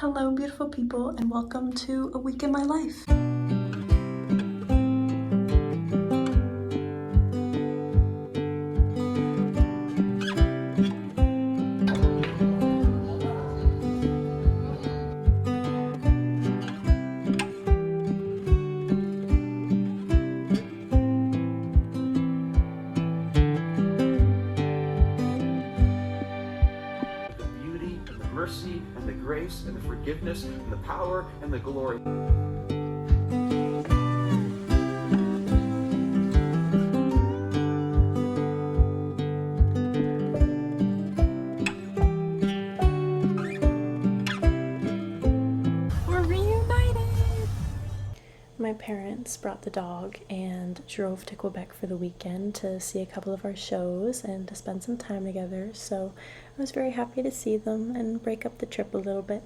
Hello, beautiful people, and welcome to a week in my life. Mercy and the grace and the forgiveness and the power and the glory. We're reunited! My parents brought the dog and drove to Quebec for the weekend to see a couple of our shows and to spend some time together, so I was very happy to see them and break up the trip a little bit.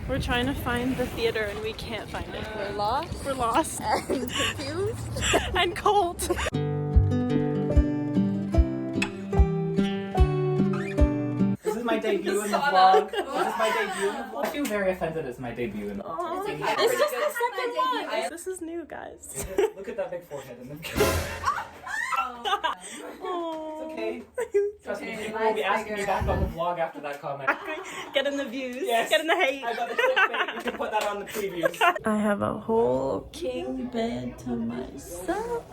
We're trying to find the theater and we can't find it. We're lost. We're lost. And confused. And cold. This is my debut in the vlog. This is my debut in the vlog. I feel very offended it's my debut in the vlog. This is the second one. This is new, guys. Look at that big forehead and then Oh. it's okay. Trust me, people will be asking me back on the vlog after that comment. Get in the views. Yes. Get in the hate. I got a clickbait. You can put that on the previews. I have a whole king bed to myself.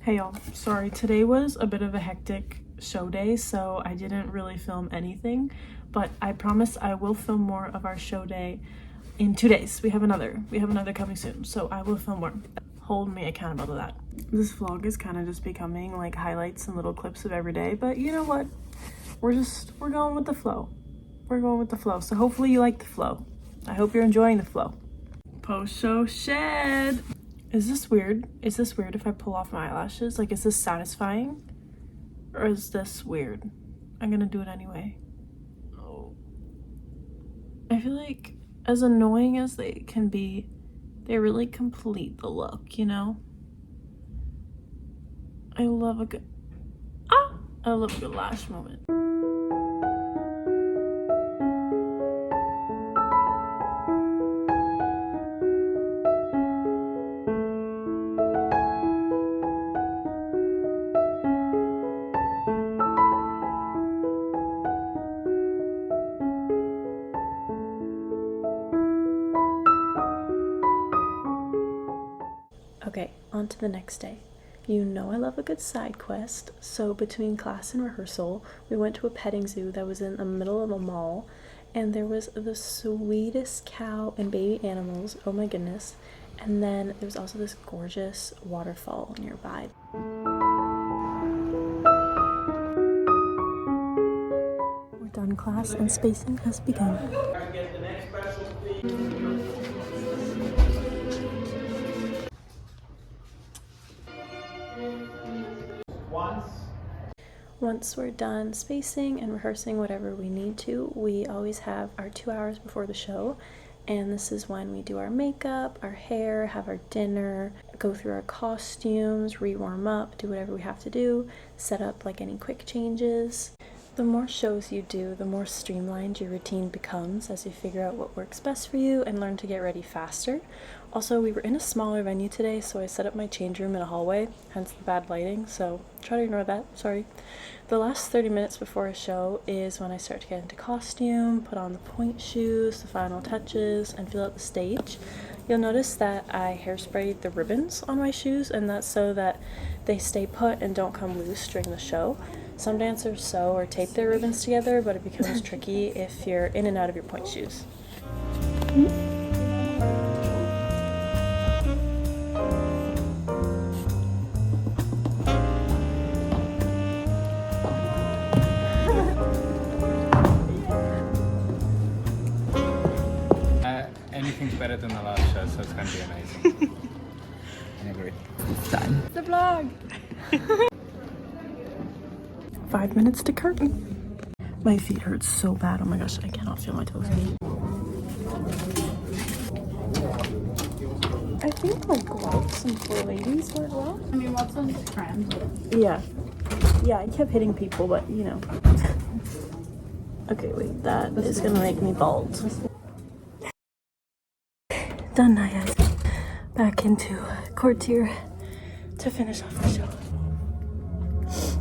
Hey y'all, sorry, today was a bit of a hectic show day, so I didn't really film anything, but I promise I will film more of our show day in 2 days. We have another coming soon, so I will film more. Hold me accountable to that. This vlog is kind of just becoming like highlights and little clips of every day, but you know what? We're going with the flow. We're going with the flow, so hopefully you like the flow. I hope you're enjoying the flow. Post-show shed. Is this weird? Is this weird if I pull off my eyelashes? Like, is this satisfying? Or is this weird? I'm gonna do it anyway. Oh. I feel like, as annoying as they can be, they really complete the look, you know? I love a good lash moment. Okay, on to the next day. You know I love a good side quest, so between class and rehearsal, we went to a petting zoo that was in the middle of a mall, and there was the sweetest cow and baby animals, oh my goodness, and then there was also this gorgeous waterfall nearby. We're done class and spacing has begun. Once we're done spacing and rehearsing whatever we need to, we always have our 2 hours before the show, and this is when we do our makeup, our hair, have our dinner, go through our costumes, re-warm up, do whatever we have to do, set up like any quick changes. The more shows you do, the more streamlined your routine becomes as you figure out what works best for you and learn to get ready faster. Also, we were in a smaller venue today, so I set up my change room in a hallway, hence the bad lighting, so try to ignore that, sorry. The last 30 minutes before a show is when I start to get into costume, put on the point shoes, the final touches, and feel out the stage. You'll notice that I hairsprayed the ribbons on my shoes, and that's so that they stay put and don't come loose during the show. Some dancers sew or tape their ribbons together, but it becomes tricky if you're in and out of your point shoes. Anything's better than the last show, so it's going to be amazing. I agree. It's done. The vlog! 5 minutes to curtain. My feet hurt so bad. Oh my gosh, I cannot feel my toes. I think like gloves and for ladies were well. I mean, what's on this trend? Yeah. Yeah, I kept hitting people, but you know. Okay, wait, that is gonna make me bald. Done now, guys. Back into courtier to finish off the show.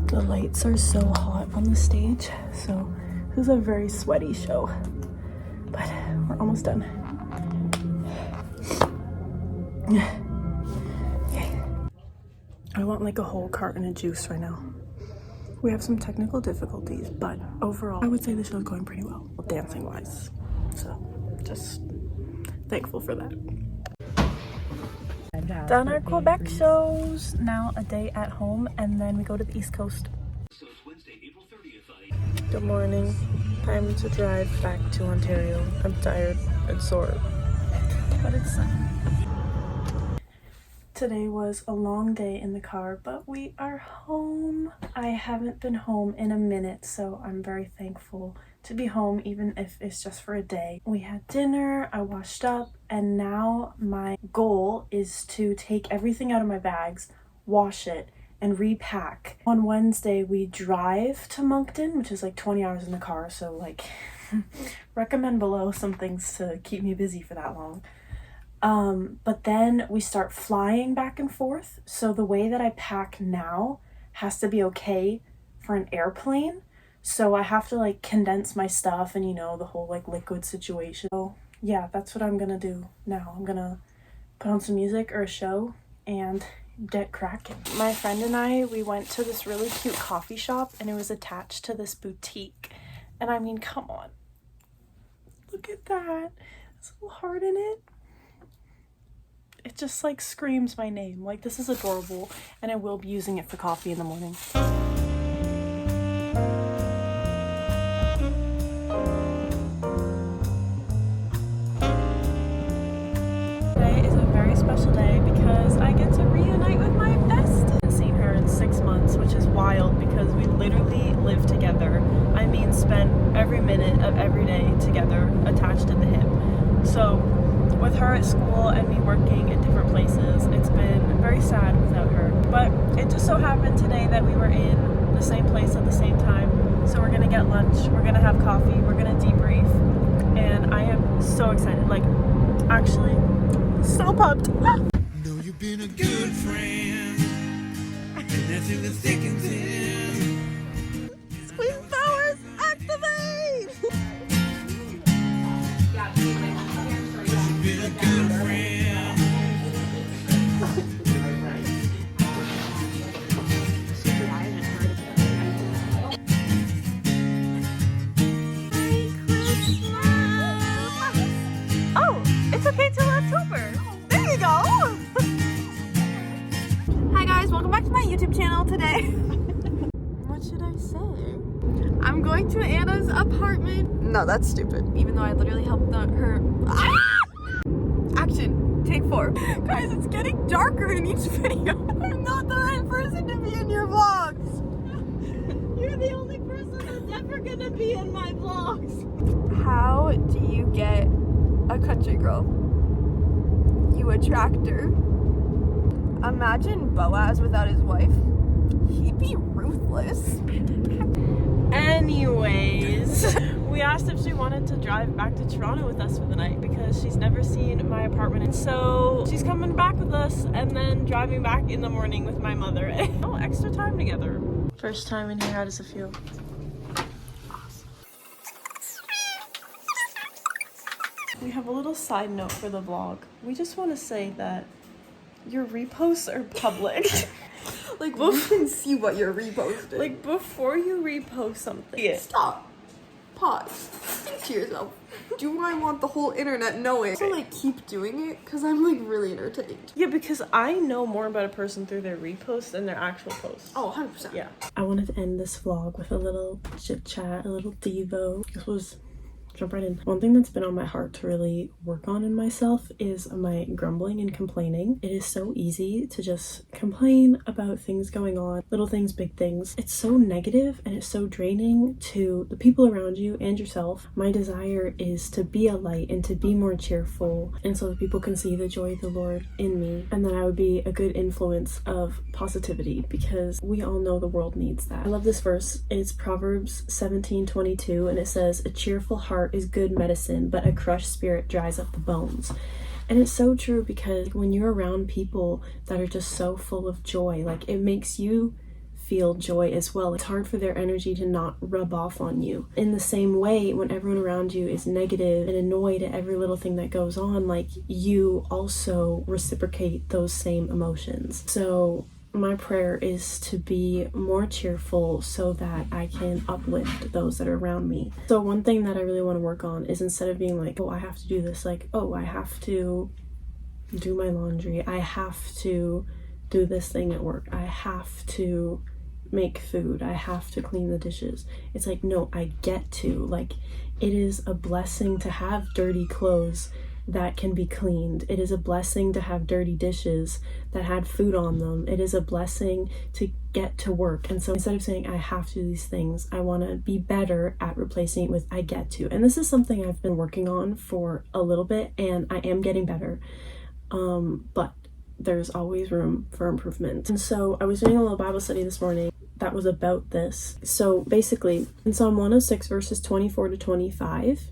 The lights are so hot on the stage, so this is a very sweaty show. But we're almost done. Okay. I want like a whole carton of juice right now. We have some technical difficulties, but overall, I would say the show's going pretty well, dancing wise. So, just thankful for that. Done our Quebec shows. Now a day at home, and then we go to the East Coast. Good morning. Time to drive back to Ontario. I'm tired and sore, but it's sunny. Today was a long day in the car, but we are home. I haven't been home in a minute, so I'm very thankful to be home, even if it's just for a day. We had dinner, I washed up, and now my goal is to take everything out of my bags, wash it, and repack. On Wednesday, we drive to Moncton, which is like 20 hours in the car, so like, recommend below some things to keep me busy for that long. But then we start flying back and forth. So the way that I pack now has to be okay for an airplane. So I have to like condense my stuff and, you know, the whole like liquid situation. So yeah, that's what I'm gonna do now. I'm gonna put on some music or a show and get cracking. My friend and I, we went to this really cute coffee shop and it was attached to this boutique. And I mean, come on. Look at that. There's a little heart in it. It just like screams my name. Like, this is adorable, and I will be using it for coffee in the morning. Today is a very special day because I get to reunite with my bestie. I haven't seen her in 6 months, which is wild because we literally live together. I mean, spent every minute of every day together, attached at the hip. So with her at school and me working in different places, it's been very sad without her. But it just so happened today that we were in the same place at the same time. So we're gonna get lunch, we're gonna have coffee, we're gonna debrief. And I am so excited, like, actually, so pumped. Know you've been a good friend, and that's in the thick and thin. Squeeze powers, activate! You've been a good friend. Oh, it's okay till October. There you go. Hi guys, welcome back to my YouTube channel today. What should I say? I'm going to Anna's apartment. No, that's stupid. Even though I literally helped her. Action, take 4. Guys, it's getting darker in each video. I'm not the right person to be in your vlogs. You're the only person that's ever gonna be in my vlogs. How do you get a country girl? You attract her. Imagine Boaz without his wife. He'd be ruthless. Anyways, we asked if she wanted to drive back to Toronto with us for the night because she's never seen my apartment. And so she's coming back with us and then driving back in the morning with my mother. Oh, extra time together. First time in here, how does it feel? We have a little side note for the vlog. We just want to say that your reposts are public. Like, we can see what you're reposting. Like, before you repost something. Stop. Pause. Think to yourself. Do I want the whole internet knowing? So, like, keep doing it because I'm, like, really entertained. Yeah, because I know more about a person through their reposts than their actual posts. Oh, 100%. Yeah. I wanted to end this vlog with a little chit chat, a little devo. This was jump right in. One thing that's been on my heart to really work on in myself is my grumbling and complaining. It is so easy to just complain about things going on, little things, big things. It's so negative and it's so draining to the people around you and yourself. My desire is to be a light and to be more cheerful, and so that people can see the joy of the Lord in me, and that I would be a good influence of positivity, because we all know the world needs that. I love this verse. It's Proverbs 17:22, and it says, "A cheerful heart is good medicine, but a crushed spirit dries up the bones." And it's so true, because when you're around people that are just so full of joy, like, it makes you feel joy as well. It's hard for their energy to not rub off on you. In the same way, when everyone around you is negative and annoyed at every little thing that goes on, like, you also reciprocate those same emotions. So my prayer is to be more cheerful so that I can uplift those that are around me. So one thing that I really want to work on is, instead of being like, oh, I have to do this, like, oh, I have to do my laundry, I have to do this thing at work, I have to make food, I have to clean the dishes. It's like, no, I get to. Like, it is a blessing to have dirty clothes that can be cleaned. It is a blessing to have dirty dishes that had food on them. It is a blessing to get to work. And so instead of saying I have to do these things, I want to be better at replacing it with I get to. And this is something I've been working on for a little bit, and I am getting better. But there's always room for improvement. And so I was doing a little Bible study this morning that was about this. So basically, in Psalm 106 verses 24 to 25,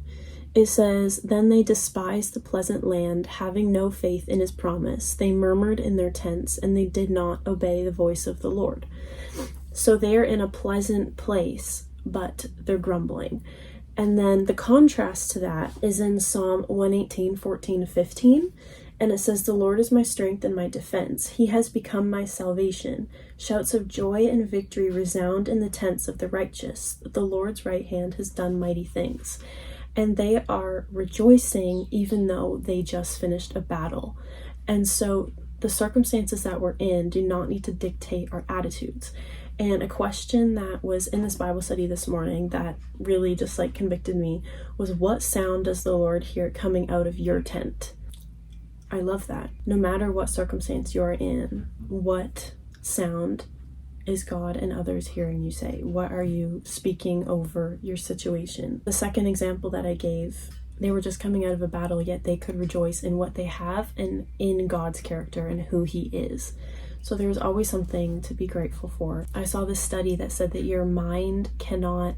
it says, "Then they despised the pleasant land, having no faith in his promise. They murmured in their tents, and they did not obey the voice of the Lord." So they're in a pleasant place, but they're grumbling. And then the contrast to that is in Psalm 118, 14 to 15. And it says, "The Lord is my strength and my defense. He has become my salvation. Shouts of joy and victory resound in the tents of the righteous. The Lord's right hand has done mighty things." And they are rejoicing even though they just finished a battle. And so the circumstances that we're in do not need to dictate our attitudes. And a question that was in this Bible study this morning that really just like convicted me was, what sound does the Lord hear coming out of your tent? I love that. No matter what circumstance you're in, what sound is God and others hearing you say? What are you speaking over your situation? The second example that I gave, they were just coming out of a battle, yet they could rejoice in what they have and in God's character and who he is. So there's always something to be grateful for. I saw this study that said that your mind cannot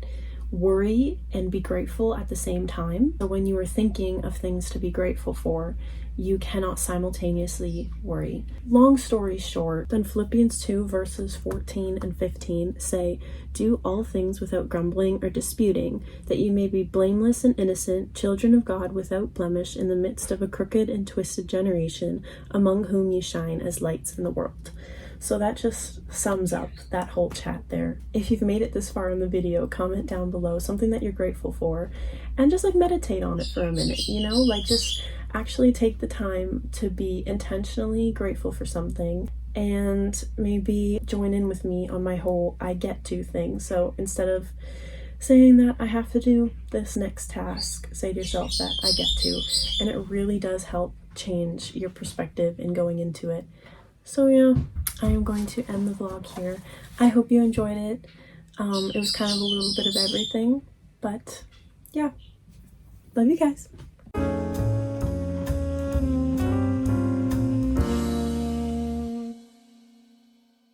worry and be grateful at the same time. So when you are thinking of things to be grateful for, you cannot simultaneously worry. Long story short, then Philippians 2 verses 14 and 15 say, "Do all things without grumbling or disputing, that you may be blameless and innocent, children of God without blemish in the midst of a crooked and twisted generation, among whom you shine as lights in the world." So that just sums up that whole chat there. If you've made it this far in the video, comment down below something that you're grateful for, and just like meditate on it for a minute, you know, like just actually take the time to be intentionally grateful for something, and maybe join in with me on my whole I get to thing. So instead of saying that I have to do this next task, say to yourself that I get to, and it really does help change your perspective in going into it. So yeah, I am going to end the vlog here. I hope you enjoyed it. It was kind of a little bit of everything, but yeah, love you guys.